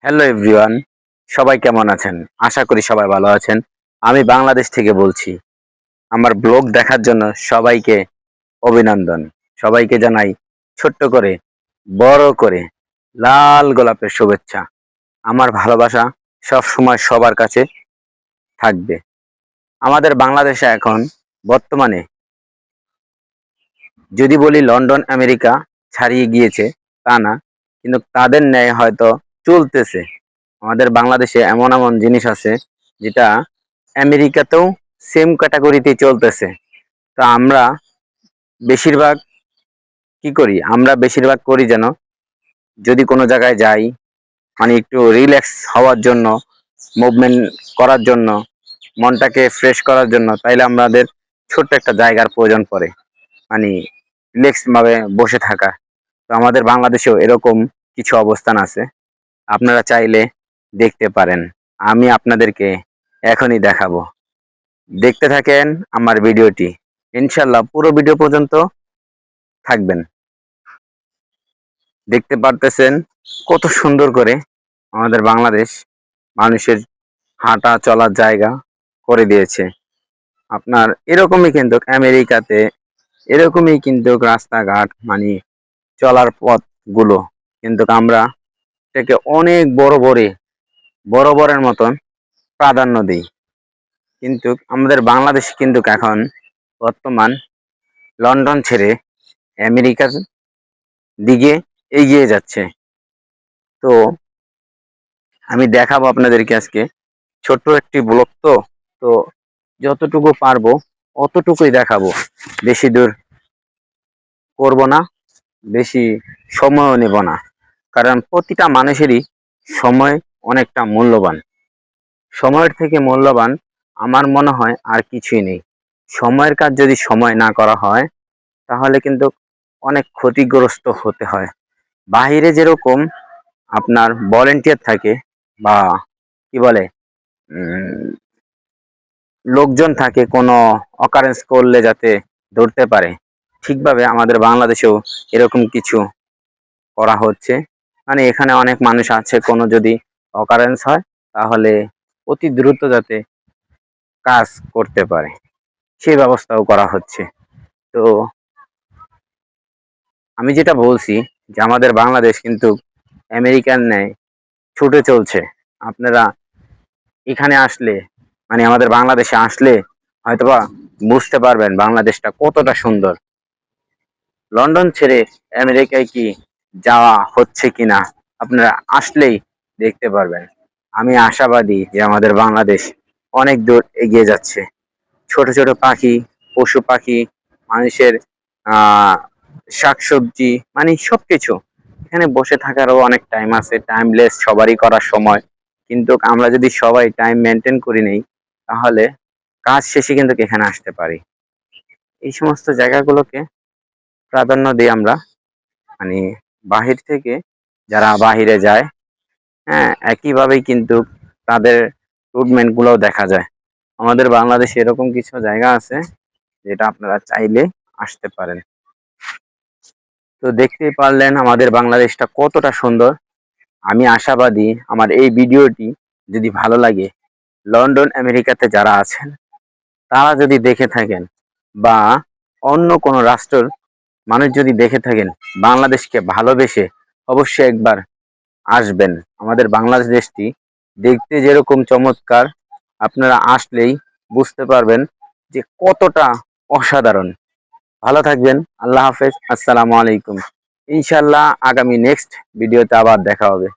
Hello everyone, সবাই কেমন আছেন? আশা করি সবাই ভালো আছেন। আমি বাংলাদেশ থেকে বলছি। আমার ব্লগ দেখার জন্য সবাইকে অভিনন্দন। সবাইকে জানাই ছোট্ট করে, বড় করে লাল গোলাপের শুভেচ্ছা। আমার ভালোবাসা সবসময় সবার কাছে থাকবে। আমাদের বাংলাদেশে এখন বর্তমানে যদি বলি লন্ডন, আমেরিকা ছাড়িয়ে গিয়েছে তা না, কিন্তু তাদের ন্যায় হয়তো চলতেছে। আমাদের বাংলাদেশে এমন এমন জিনিস আছে যেটা আমেরিকাতেও সেম ক্যাটাগরিতেই চলতেছে। তো আমরা বেশিরভাগ কি করি? আমরা বেশিরভাগ করি যেন যদি কোনো জায়গায় যাই মানে একটু রিল্যাক্স হওয়ার জন্য, মুভমেন্ট করার জন্য, মনটাকে ফ্রেশ করার জন্য, তাইলে আমাদের ছোট্ট একটা জায়গার প্রয়োজন পড়ে। মানে রিল্যাক্স ভাবে বসে থাকা। তো আমাদের বাংলাদেশেও এরকম কিছু অবস্থান আছে। আপনারা চাইলে দেখতে পারেন। আমি আপনাদেরকে এখনই দেখাবো। দেখতে থাকেন আমার ভিডিওটি। ইনশাল্লাহ পুরো ভিডিও পর্যন্ত থাকবেন। দেখতে পারতেছেন কত সুন্দর করে আমাদের বাংলাদেশ মানুষের হাঁটা চলার জায়গা করে দিয়েছে। আপনার এরকমই কিন্তু আমেরিকাতে এরকমই কিন্তু রাস্তাঘাট মানে চলার পথগুলো কিন্তু আমরা থেকে অনেক বড় বড়ের মতন প্রাধান্য দিই। কিন্তু আমাদের বাংলাদেশ কিন্তু এখন বর্তমান লন্ডন ছেড়ে আমেরিকার দিকে এগিয়ে যাচ্ছে। তো আমি দেখাবো আপনাদেরকে আজকে ছোট্ট একটি ব্লগ, তো তো যতটুকু পারবো অতটুকুই দেখাবো। বেশি দূর করব না, বেশি সময়ও নেব না, কারণ প্রতিটা মানুষেরই সময় অনেকটা মূল্যবান। সময়ের থেকে মূল্যবান আমার মনে হয় আর কিছুই নেই। সময়ের কাজ যদি সময় না করা হয় তাহলে কিন্তু অনেক ক্ষতিগ্রস্ত হতে হয়। বাহিরে যেরকম আপনার ভলেন্টিয়ার থাকে বা কি বলে উম, লোকজন থাকে কোনো অকারেন্স করলে যাতে ধরতে পারে, ঠিকভাবে আমাদের বাংলাদেশেও এরকম কিছু করা হচ্ছে। মানে এখানে অনেক মানুষ আছে, কোনো যদি অকারেন্স হয় তাহলে অতি দ্রুত যাতে কাজ করতে পারে সেই ব্যবস্থাও করা হচ্ছে। তো আমি যেটা বলছি যে আমাদের বাংলাদেশ কিন্তু আমেরিকার ন্যায় ছুটে চলছে। আপনারা এখানে আসলে মানে আমাদের বাংলাদেশে আসলে হয়তোবা বুঝতে পারবেন বাংলাদেশটা কতটা সুন্দর। লন্ডন ছেড়ে আমেরিকায় কি যাওয়া হচ্ছে কিনা আপনারা আসলেই দেখতে পারবেন। আমি আশাবাদী যে আমাদের বাংলাদেশ অনেক দূর এগিয়ে যাচ্ছে। ছোট ছোট পাখি, পশু পাখি, মানুষের আহ শাকসবজি মানে সবকিছু, এখানে বসে থাকারও অনেক টাইম আছে, টাইমলেস সবারই করার সময়। কিন্তু আমরা যদি সবাই টাইম মেনটেন করে নেই তাহলে কাজ শেষে কিন্তু এখানে আসতে পারি। এই সমস্ত জায়গাগুলোকে প্রাধান্য দিই আমরা। মানে বাহির থেকে যারা বাহিরে যায়, হ্যাঁ, একইভাবেই কিন্তু তাদের ট্রিটমেন্ট গুলোও দেখা যায়। আমাদের বাংলাদেশে এরকম কিছু জায়গা আছে যেটা আপনারা চাইলে আসতে পারেন। তো দেখতেই পারলেন আমাদের বাংলাদেশটা কতটা সুন্দর। আমি আশাবাদী আমার এই ভিডিওটি যদি ভালো লাগে, লন্ডন আমেরিকাতে যারা আছেন তারা যদি দেখে থাকেন বা অন্য কোনো রাষ্ট্রের মানুষ যদি দেখে থাকেন, বাংলাদেশকে ভালোবেসে অবশ্যই একবার আসবেন। আমাদের বাংলাদেশ দেশটি দেখতে যেরকম চমৎকার, আপনারা আসলেই বুঝতে পারবেন যে কতটা অসাধারণ। ভালো থাকবেন। আল্লাহ হাফেজ। আসসালামু আলাইকুম। ইনশাল্লাহ আগামী নেক্সট ভিডিওতে আবার দেখা হবে।